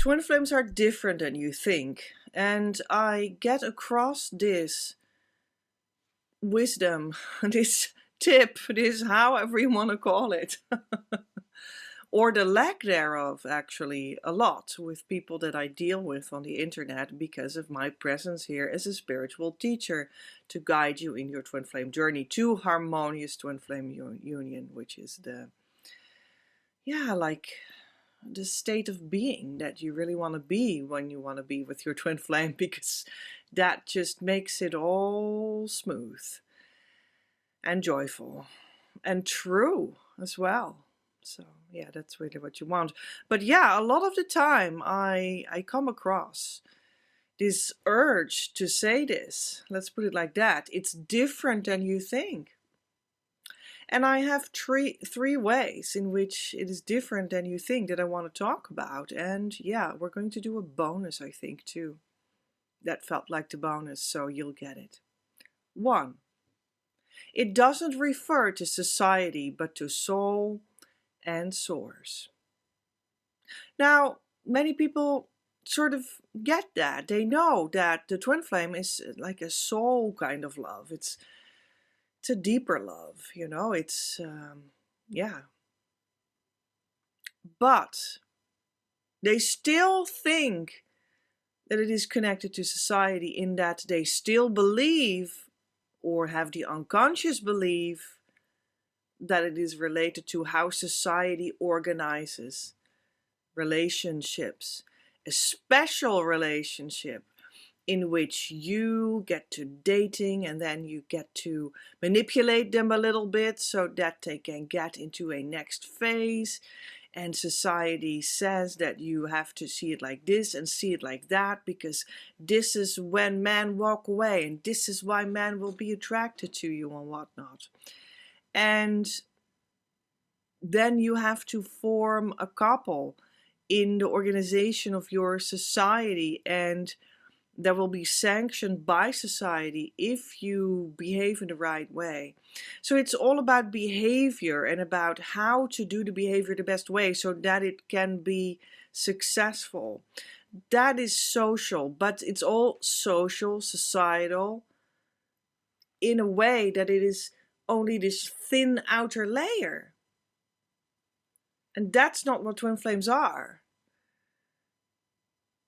Twin flames are different than you think, and I get across this wisdom, this tip, this however you want to call it, or the lack thereof, actually, a lot with people that I deal with on the internet because of my presence here as a spiritual teacher to guide you in your twin flame journey to harmonious twin flame union, which is like the state of being that you really want to be when you want to be with your twin flame, because that just makes it all smooth and joyful and true as well. So yeah, that's really what you want. But yeah, a lot of the time I come across this urge to say this. Let's put it like that. It's different than you think. And I have three ways in which it is different than you think that I want to talk about. And yeah, we're going to do a bonus, I think, too. That felt like the bonus, so you'll get it. 1. It doesn't refer to society, but to soul and source. Now, many people sort of get that. They know that the twin flame is like a soul kind of love. It's a deeper love, it's, yeah. But they still think that it is connected to society, in that they still believe or have the unconscious belief that it is related to how society organizes relationships, a special relationship in which you get to dating and then you get to manipulate them a little bit so that they can get into a next phase. And society says that you have to see it like this and see it like that, because this is when men walk away and this is why men will be attracted to you and whatnot. And then you have to form a couple in the organization of your society, and that will be sanctioned by society if you behave in the right way. So it's all about behavior and about how to do the behavior the best way so that it can be successful. That is social, but it's all social, societal, in a way that it is only this thin outer layer. And that's not what twin flames are.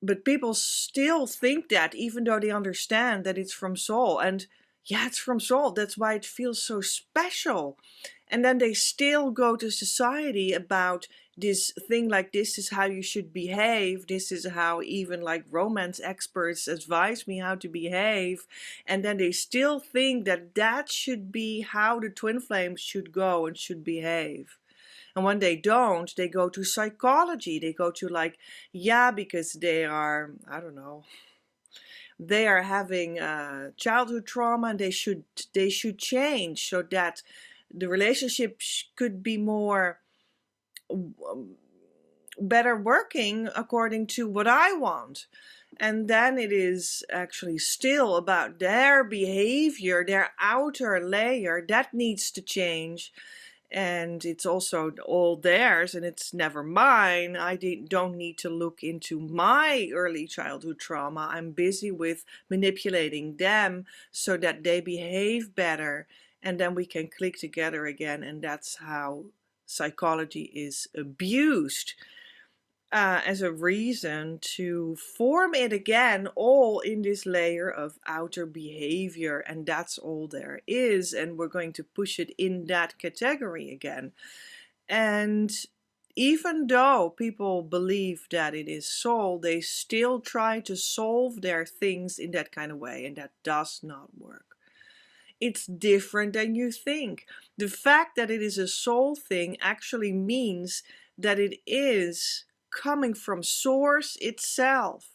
But people still think that, even though they understand that it's from soul. And yeah, it's from soul. That's why it feels so special. And then they still go to society about this thing like, this is how you should behave. This is how even like romance experts advise me how to behave. And then they still think that that should be how the twin flames should go and should behave. And when they don't, they go to psychology. They go to because they are, I don't know, they are having childhood trauma, and they should change so that the relationship could be more better working according to what I want. And then it is actually still about their behavior, their outer layer, that needs to change. And it's also all theirs, and it's never mine. I don't need to look into my early childhood trauma. I'm busy with manipulating them so that they behave better, and then we can click together again. And that's how psychology is abused as a reason to form it again, all in this layer of outer behavior. And that's all there is. And we're going to push it in that category again. And even though people believe that it is soul, they still try to solve their things in that kind of way. And that does not work. It's different than you think. The fact that it is a soul thing actually means that it is coming from source itself.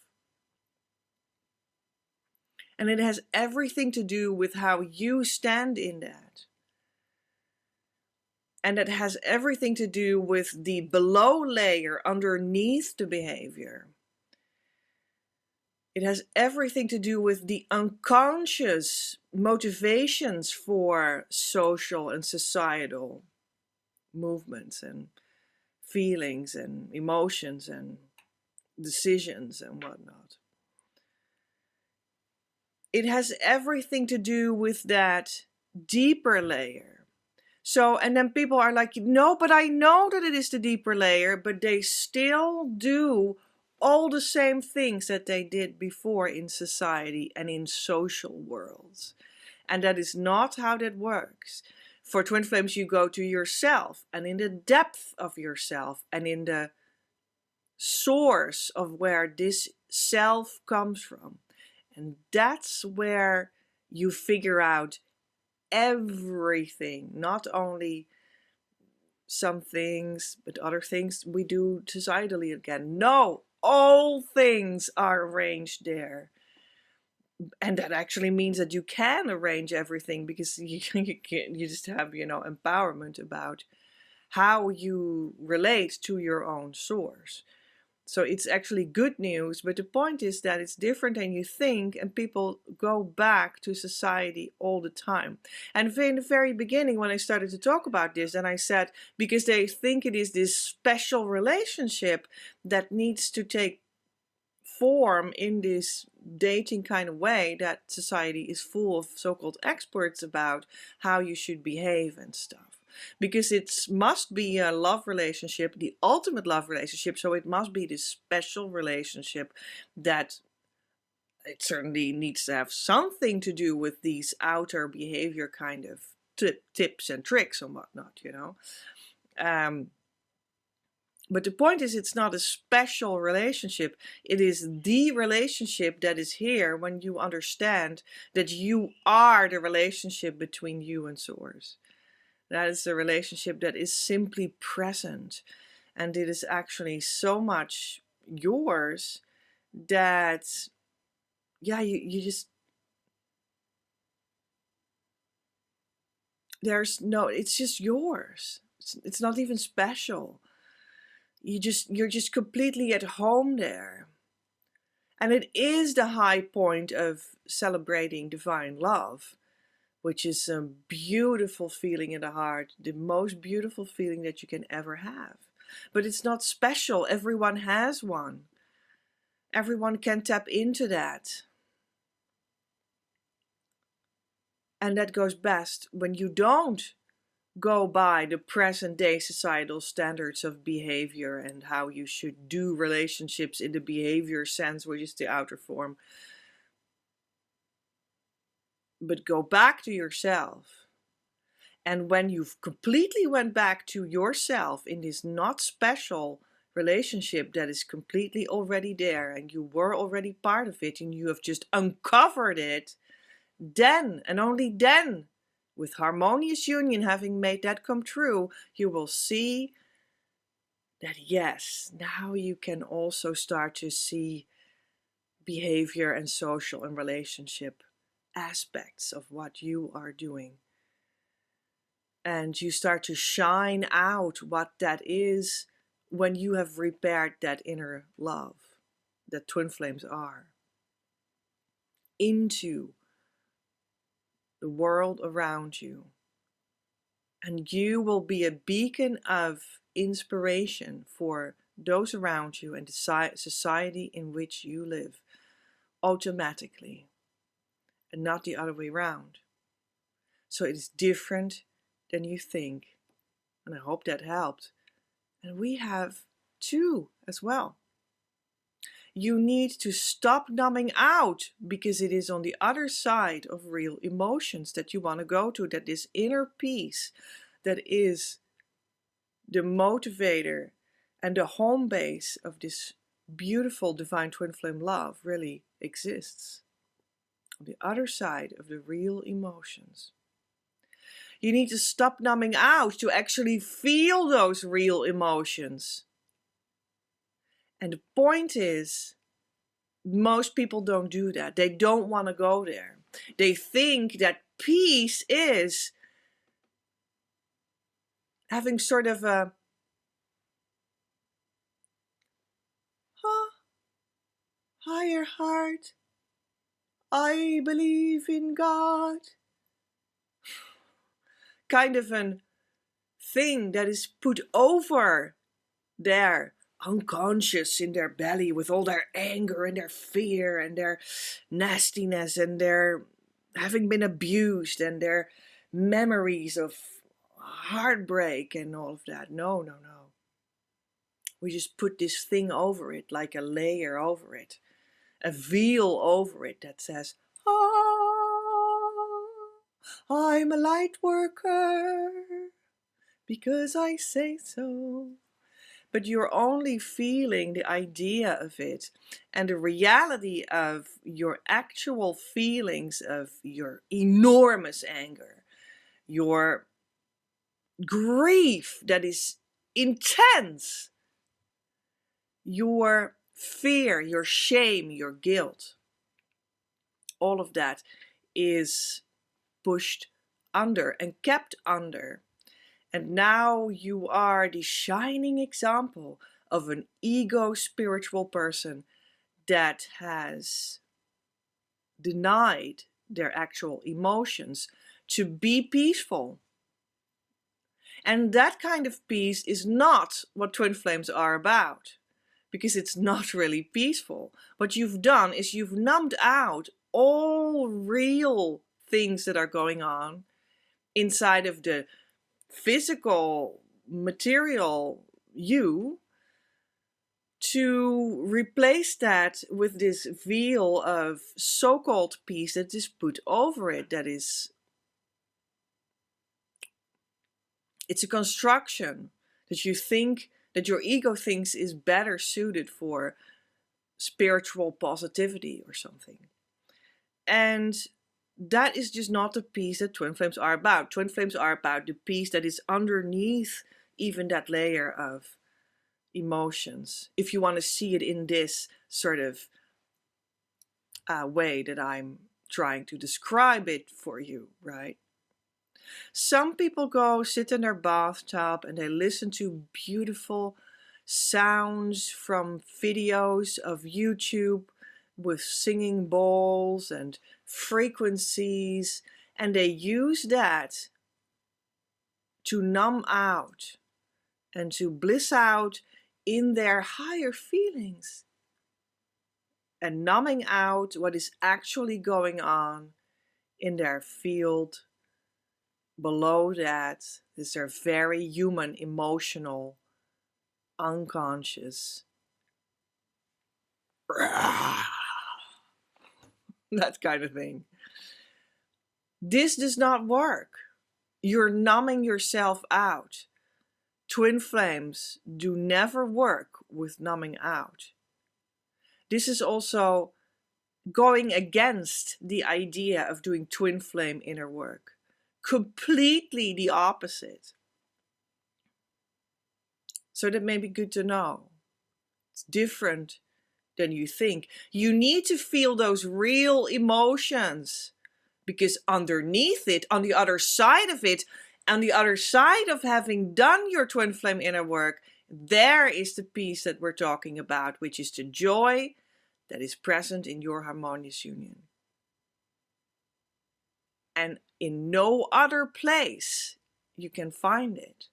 And it has everything to do with how you stand in that. And it has everything to do with the below layer underneath the behavior. It has everything to do with the unconscious motivations for social and societal movements and feelings and emotions and decisions and whatnot. It has everything to do with that deeper layer. So, and then people are like, no, but I know that it is the deeper layer, but they still do all the same things that they did before in society and in social worlds. And that is not how that works. For twin flames, you go to yourself, and in the depth of yourself, and in the source of where this self comes from. And that's where you figure out everything, not only some things, but other things we do societally again. No, all things are arranged there. And that actually means that you can arrange everything, because you just have, empowerment about how you relate to your own source. So it's actually good news, but the point is that it's different than you think, and people go back to society all the time. And in the very beginning, when I started to talk about this, and I said, because they think it is this special relationship that needs to take form in this dating kind of way, that society is full of so-called experts about how you should behave and stuff. Because it must be a love relationship, the ultimate love relationship, so it must be this special relationship that it certainly needs to have something to do with these outer behavior kind of tips and tricks and whatnot, But the point is, it's not a special relationship. It is the relationship that is here when you understand that you are the relationship between you and Source. That is the relationship that is simply present. And it is actually so much yours that, you just, it's just yours. It's not even special. You're just completely at home there. And it is the high point of celebrating divine love, which is a beautiful feeling in the heart, the most beautiful feeling that you can ever have. But it's not special. Everyone has one. Everyone can tap into that. And that goes best when you don't go by the present day societal standards of behavior and how you should do relationships in the behavior sense, which is the outer form. But go back to yourself. And when you've completely went back to yourself in this not special relationship that is completely already there, and you were already part of it, and you have just uncovered it, then and only then, with Harmonious Union having made that come true, you will see that yes, now you can also start to see behavior and social and relationship aspects of what you are doing. And you start to shine out what that is when you have repaired that inner love that twin flames are into the world around you. And you will be a beacon of inspiration for those around you and the society in which you live, automatically, and not the other way around. So it is different than you think. And I hope that helped. And we have two as well. You need to stop numbing out, because it is on the other side of real emotions that you want to go to, that this inner peace that is the motivator and the home base of this beautiful divine twin flame love really exists. On the other side of the real emotions. You need to stop numbing out to actually feel those real emotions. And the point is, most people don't do that. They don't want to go there. They think that peace is having sort of a higher heart. I believe in God. Kind of a thing that is put over there unconscious in their belly with all their anger and their fear and their nastiness and their having been abused and their memories of heartbreak and all of that. No, no, no. We just put this thing over it, like a layer over it, a veil over it that says, ah, I'm a light worker because I say so. But you're only feeling the idea of it, and the reality of your actual feelings of your enormous anger, your grief that is intense, your fear, your shame, your guilt. All of that is pushed under and kept under. And now you are the shining example of an ego spiritual person that has denied their actual emotions to be peaceful. And that kind of peace is not what twin flames are about, because it's not really peaceful. What you've done is you've numbed out all real things that are going on inside of the physical, material you, to replace that with this veil of so-called peace that is put over it. That is, it's a construction that you think, that your ego thinks is better suited for spiritual positivity or something. And that is just not the peace that twin flames are about. Twin flames are about the peace that is underneath even that layer of emotions. If you want to see it in this sort of way that I'm trying to describe it for you, right? Some people go sit in their bathtub and they listen to beautiful sounds from videos of YouTube with singing bowls and frequencies, and they use that to numb out and to bliss out in their higher feelings, and numbing out what is actually going on in their field below that. Is their very human, emotional, unconscious, that kind of thing. This does not work. You're numbing yourself out. Twin flames do never work with numbing out. This is also going against the idea of doing twin flame inner work. Completely the opposite. So that may be good to know. It's different than you think. You need to feel those real emotions, because underneath it, on the other side of it, on the other side of having done your twin flame inner work, there is the peace that we're talking about, which is the joy that is present in your harmonious union. And in no other place you can find it.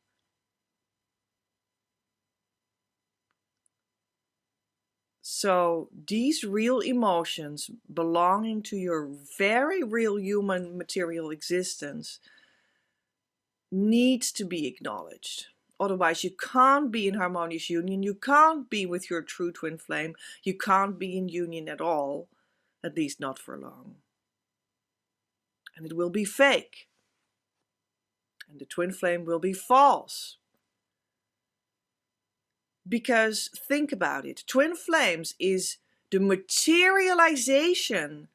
So these real emotions belonging to your very real human material existence needs to be acknowledged. Otherwise you can't be in harmonious union, you can't be with your true twin flame, you can't be in union at all, at least not for long. And it will be fake. And the twin flame will be false. Because think about it, twin flames is the materialization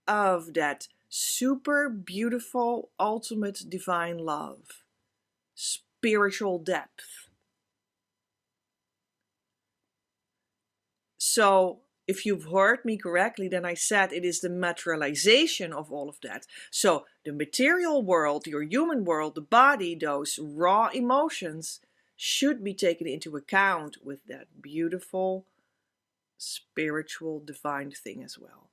of that super beautiful, ultimate divine love, spiritual depth. So if you've heard me correctly, then I said it is the materialization of all of that. So the material world, your human world, the body, those raw emotions should be taken into account with that beautiful, spiritual, divine thing as well.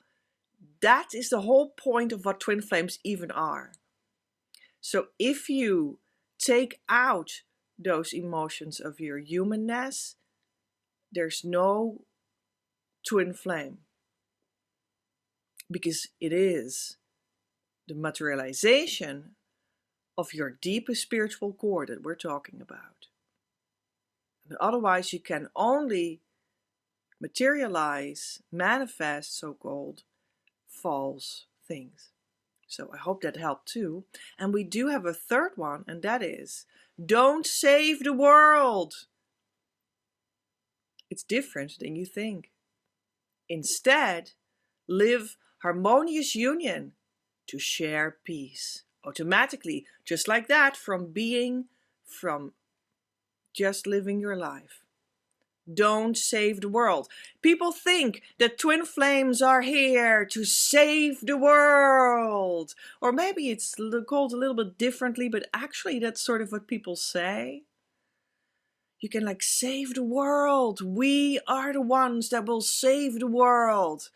That is the whole point of what twin flames even are. So if you take out those emotions of your humanness there's no twin flame, because it is the materialization of your deepest spiritual core that we're talking about. And otherwise, you can only materialize, manifest so-called false things. So I hope that helped too. And we do have a third one, and that is, don't save the world. It's different than you think. Instead, live harmonious union to share peace. Automatically, just like that, from just living your life. Don't save the world. People think that twin flames are here to save the world. Or maybe it's called a little bit differently, but actually that's sort of what people say. You can like save the world. We are the ones that will save the world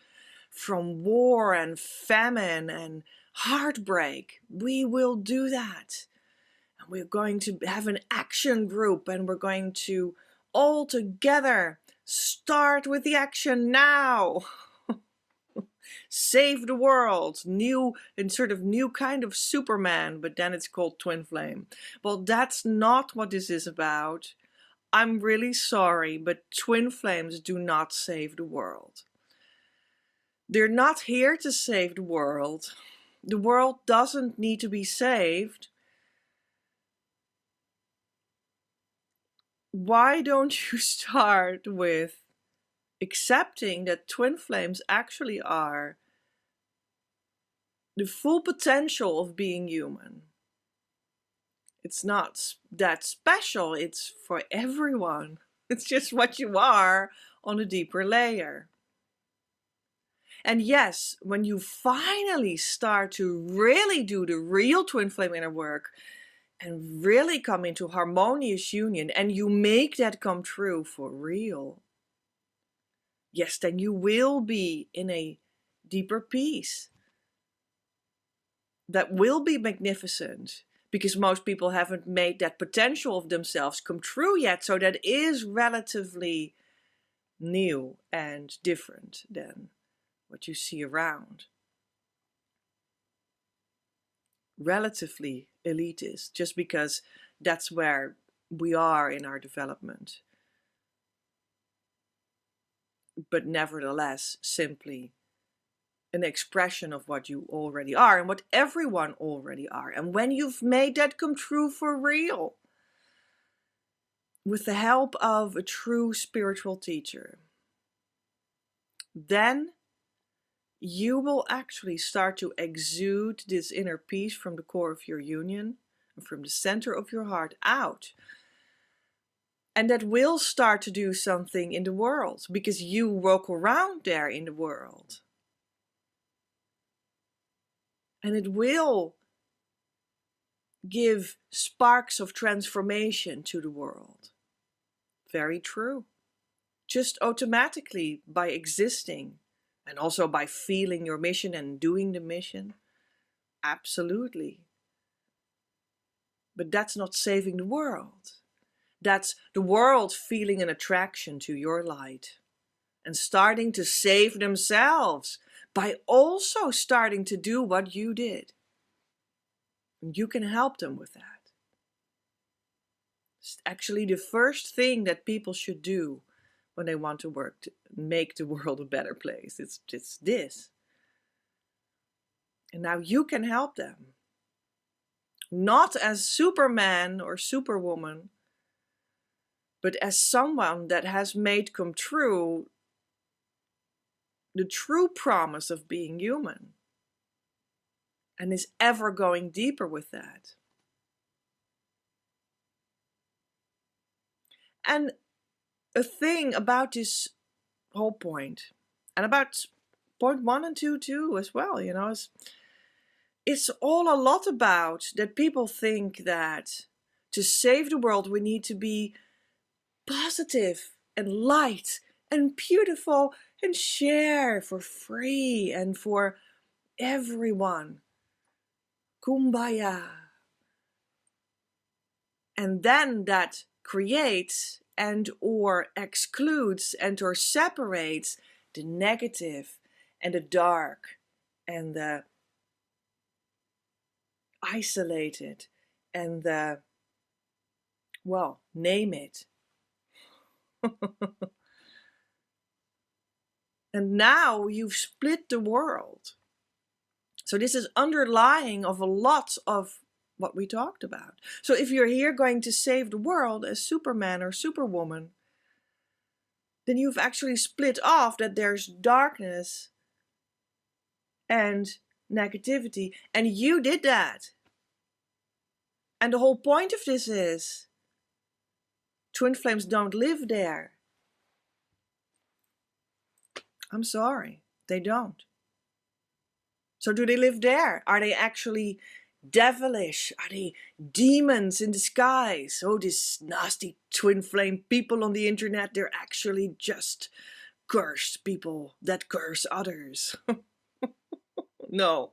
from war and famine and heartbreak. We will do that. And we're going to have an action group, and we're going to all together start with the action now. Save the world. New kind of Superman, but then it's called twin flame. Well, that's not what this is about. I'm really sorry, but twin flames do not save the world. They're not here to save the world. The world doesn't need to be saved. Why don't you start with accepting that twin flames actually are the full potential of being human? It's not that special. It's for everyone. It's just what you are on a deeper layer. And yes, when you finally start to really do the real twin flame inner work and really come into harmonious union, and you make that come true for real, yes, then you will be in a deeper peace that will be magnificent, because most people haven't made that potential of themselves come true yet. So that is relatively new and different than what you see around. Relatively elitist, just because that's where we are in our development. But nevertheless, simply an expression of what you already are and what everyone already are. And when you've made that come true for real, with the help of a true spiritual teacher, then you will actually start to exude this inner peace from the core of your union and from the center of your heart out. And that will start to do something in the world, because you walk around there in the world. And it will give sparks of transformation to the world. Very true. Just automatically by existing, and also by feeling your mission and doing the mission. Absolutely. But that's not saving the world. That's the world feeling an attraction to your light and starting to save themselves by also starting to do what you did. And you can help them with that. It's actually the first thing that people should do when they want to work to make the world a better place. It's this. And now you can help them. Not as Superman or Superwoman, but as someone that has made come true the true promise of being human, and is ever going deeper with that. And a thing about this whole point, and about point 1 and 2 too as well, it's all a lot about that people think that to save the world we need to be positive and light and beautiful and share for free and for everyone. Kumbaya. And then that creates and or excludes and or separates the negative and the dark and the isolated and the, well, name it. And now you've split the world. So this is underlying of a lot of what we talked about. So if you're here going to save the world as Superman or Superwoman, then you've actually split off that there's darkness and negativity, and you did that. And the whole point of this is twin flames don't live there. I'm sorry, they don't. So do they live there? Are they actually devilish? Are they demons in disguise? Oh, these nasty twin flame people on the internet, they're actually just cursed people that curse others. No,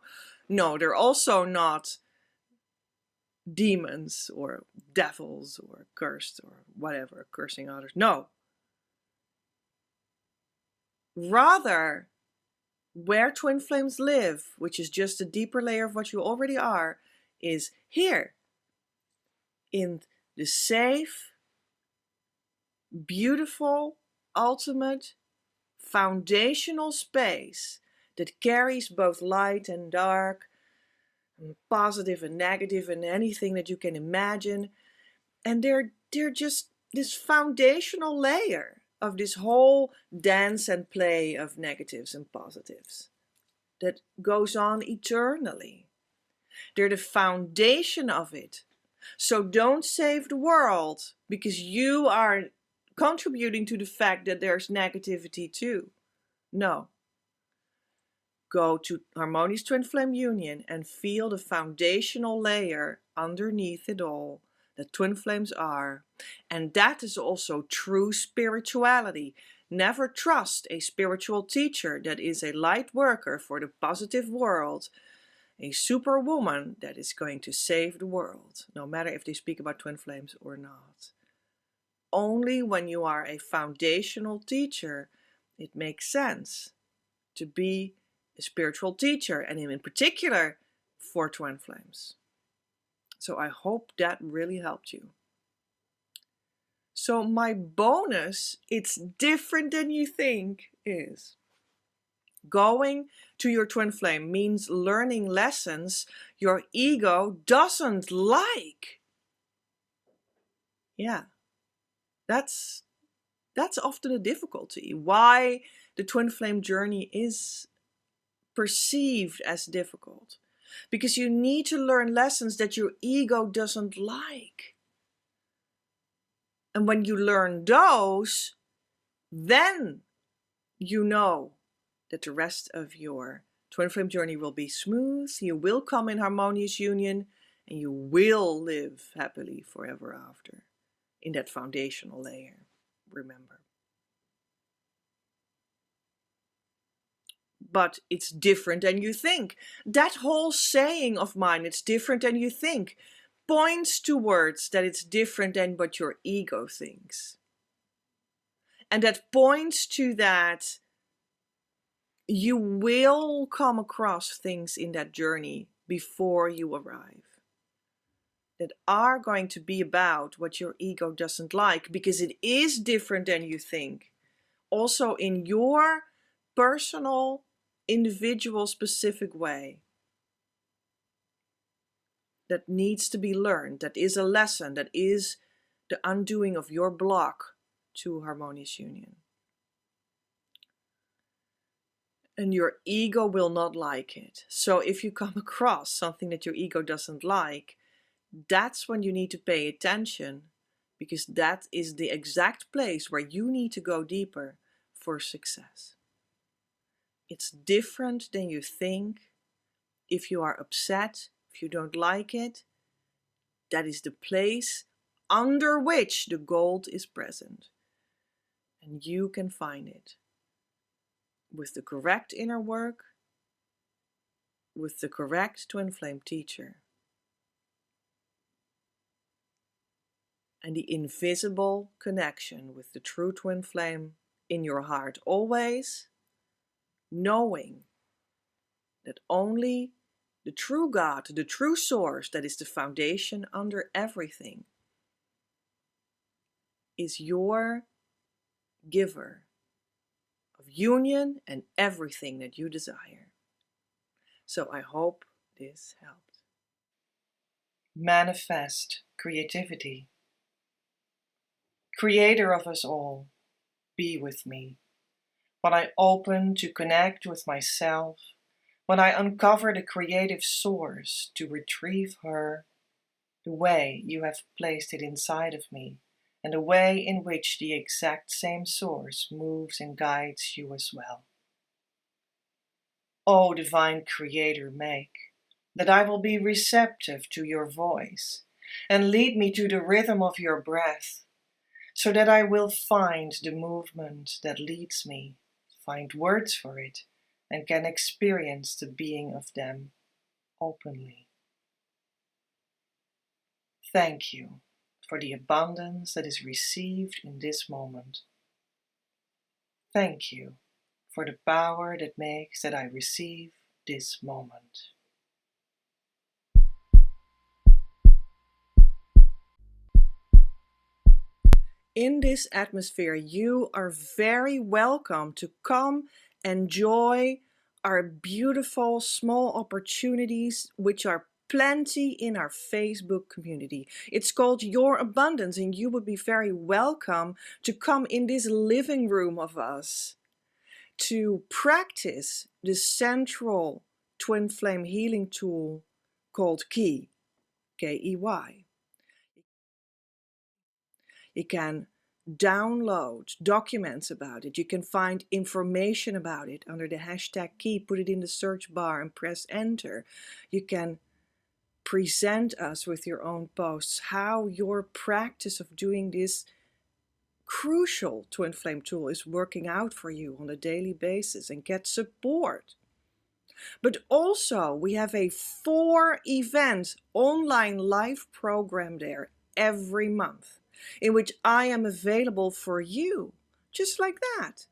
they're also not demons or devils or cursed or whatever, cursing others. No. Rather, where twin flames live, which is just a deeper layer of what you already are, is here, in the safe, beautiful, ultimate, foundational space that carries both light and dark, and positive and negative and anything that you can imagine. And they're just this foundational layer of this whole dance and play of negatives and positives that goes on eternally. They're the foundation of it. So don't save the world because you are contributing to the fact that there's negativity too. No. Go to Harmonious Twin Flame Union and feel the foundational layer underneath it all that twin flames are. And that is also true spirituality. Never trust a spiritual teacher that is a light worker for the positive world, a superwoman that is going to save the world, no matter if they speak about twin flames or not. Only when you are a foundational teacher, it makes sense to be a spiritual teacher, and in particular for twin flames. So I hope that really helped you. So my bonus, it's different than you think, is going to your twin flame means learning lessons your ego doesn't like. Yeah, that's often a difficulty. Why the twin flame journey is perceived as difficult. Because you need to learn lessons that your ego doesn't like. And when you learn those, then you know that the rest of your twin flame journey will be smooth, you will come in harmonious union, and you will live happily forever after in that foundational layer. Remember. But it's different than you think. That whole saying of mine, it's different than you think, points towards that it's different than what your ego thinks. And that points to that you will come across things in that journey before you arrive that are going to be about what your ego doesn't like, because it is different than you think. Also in your personal, individual, specific way. That needs to be learned. That is a lesson. That is the undoing of your block to harmonious union. And your ego will not like it. So if you come across something that your ego doesn't like, that's when you need to pay attention, because that is the exact place where you need to go deeper for success. It's different than you think. If you are upset, if you don't like it, that is the place under which the gold is present. And you can find it with the correct inner work, with the correct twin flame teacher. and the invisible connection with the true twin flame in your heart, always knowing that only the true God, the true source that is the foundation under everything, is your giver of union and everything that you desire. So I hope this helped. Manifest creativity. Creator of us all, be with me. When I open to connect with myself, when I uncover the creative source to retrieve her, the way you have placed it inside of me, and the way in which the exact same source moves and guides you as well. O divine Creator, make that I will be receptive to your voice, and lead me to the rhythm of your breath, so that I will find the movement that leads me, find words for it, and can experience the being of them openly. Thank you for the abundance that is received in this moment. Thank you for the power that makes that I receive this moment. In this atmosphere, you are very welcome to come enjoy our beautiful small opportunities, which are plenty in our Facebook community. It's called Your Abundance, and you would be very welcome to come in this living room of us to practice the central twin flame healing tool called Key, K-E-Y. You can download documents about it. You can find information about it under the hashtag Key. Put it in the search bar and press enter. You can present us with your own posts how your practice of doing this crucial twin flame tool is working out for you on a daily basis, and get support. But also we have a 4-event online live program there every month, in which I am available for you, just like that,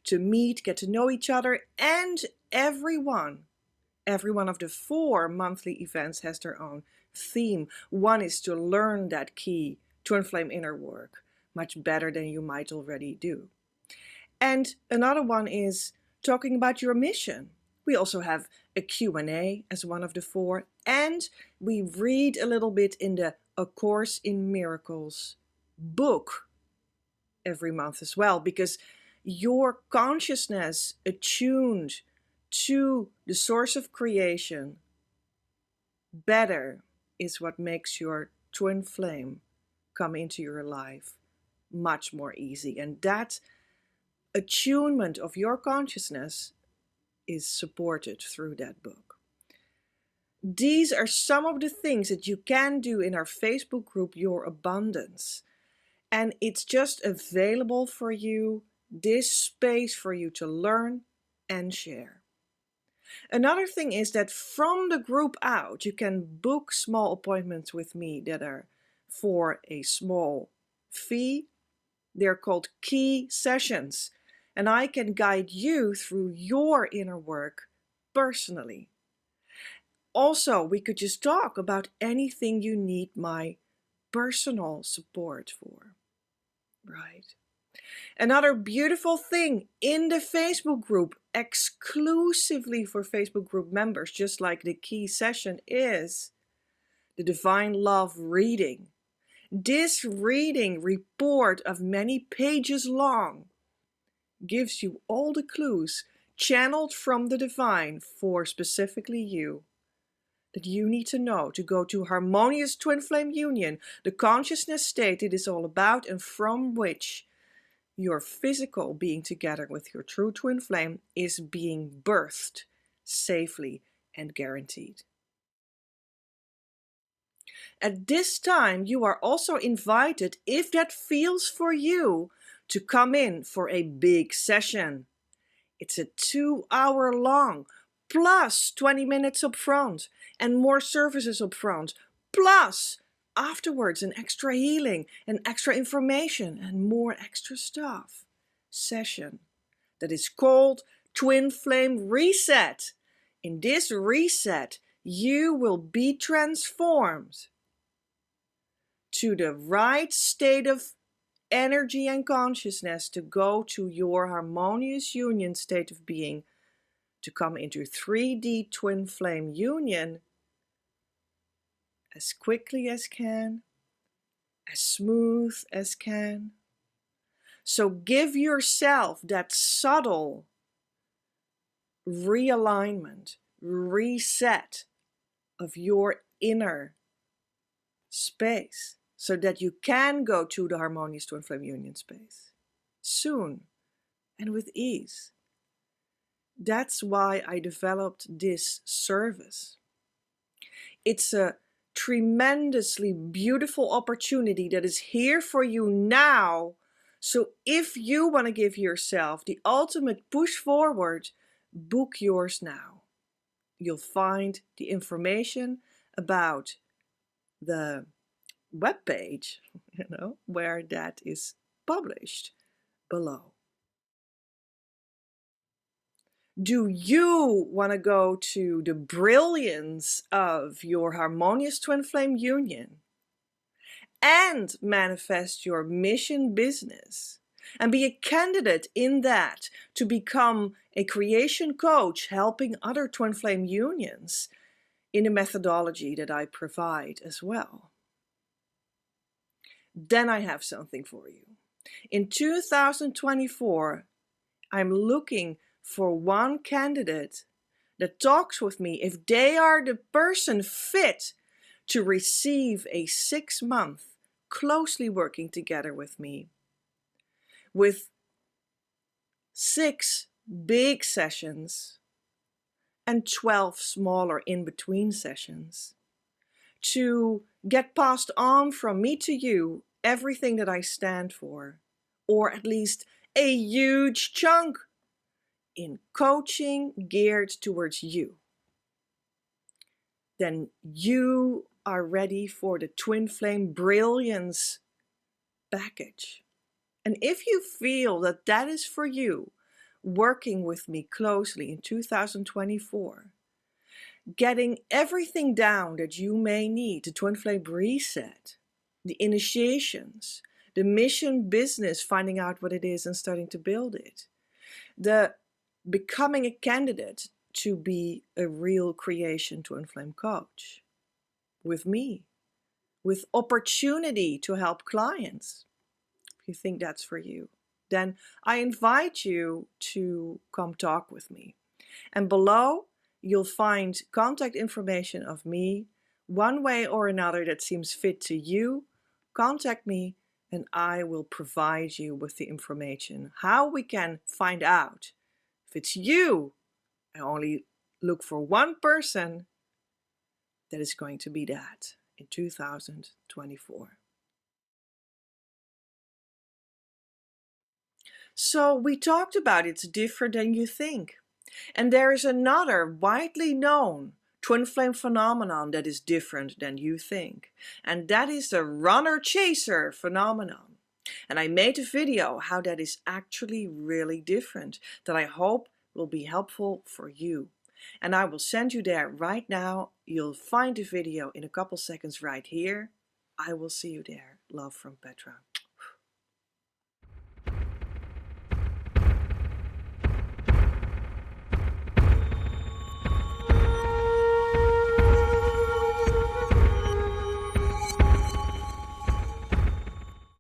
to meet, get to know each other, and every one of the 4 monthly events has their own theme. One is to learn that key twin flame inner work much better than you might already do. And another one is talking about your mission. We also have a Q&A as one of the 4, and we read a little bit in the A Course in Miracles book every month as well, because your consciousness attuned to the source of creation better is what makes your twin flame come into your life much more easy. And that attunement of your consciousness is supported through that book. These are some of the things that you can do in our Facebook group, Your Abundance. And it's just available for you, this space for you to learn and share. Another thing is that from the group out, you can book small appointments with me that are for a small fee. They're called key sessions, and I can guide you through your inner work personally. Also, we could just talk about anything you need my personal support for, right? Another beautiful thing in the Facebook group, exclusively for Facebook group members, just like the key session, is the Divine Love reading. This reading report of many pages long gives you all the clues channeled from the divine for specifically you that you need to know to go to Harmonious Twin Flame Union, the consciousness state it is all about, and from which your physical being together with your true twin flame is being birthed safely and guaranteed. At this time, you are also invited, if that feels for you, to come in for a big session. It's a 2-hour long, plus 20 minutes up front, and more services up front, plus afterwards an extra healing and extra information and more extra stuff session that is called Twin Flame Reset. In this reset, you will be transformed to the right state of energy and consciousness to go to your harmonious union state of being, to come into 3D twin flame union as quickly as can, as smooth as can. So give yourself that subtle realignment, reset of your inner space so that you can go to the harmonious twin flame union space soon and with ease. That's why I developed this service. It's a tremendously beautiful opportunity that is here for you now. So if you want to give yourself the ultimate push forward, book yours now. You'll find the information about the webpage, where that is published below. Do you want to go to the brilliance of your harmonious twin flame union and manifest your mission business and be a candidate in that to become a creation coach helping other twin flame unions in the methodology that I provide as well? Then I have something for you. In 2024, I'm looking for one candidate that talks with me if they are the person fit to receive a 6-month closely working together with me, with 6 big sessions and 12 smaller in-between sessions, to get passed on from me to you everything that I stand for, or at least a huge chunk in coaching geared towards you. Then you are ready for the Twin Flame Brilliance package. And if you feel that that is for you, working with me closely in 2024, getting everything down that you may need, the Twin Flame Reset, the initiations, the mission business, finding out what it is and starting to build it, the becoming a candidate to be a real creation twin flame coach with me, with opportunity to help clients. If you think that's for you, then I invite you to come talk with me. And below, you'll find contact information of me, one way or another that seems fit to you. Contact me and I will provide you with the information, how we can find out if it's you. I only look for one person that is going to be that in 2024. So we talked about it's different than you think. And there is another widely known twin flame phenomenon that is different than you think. And that is the runner-chaser phenomenon. And I made a video how that is actually really different that I hope will be helpful for you. And I will send you there right now. You'll find the video in a couple seconds right here. I will see you there. Love from Petra.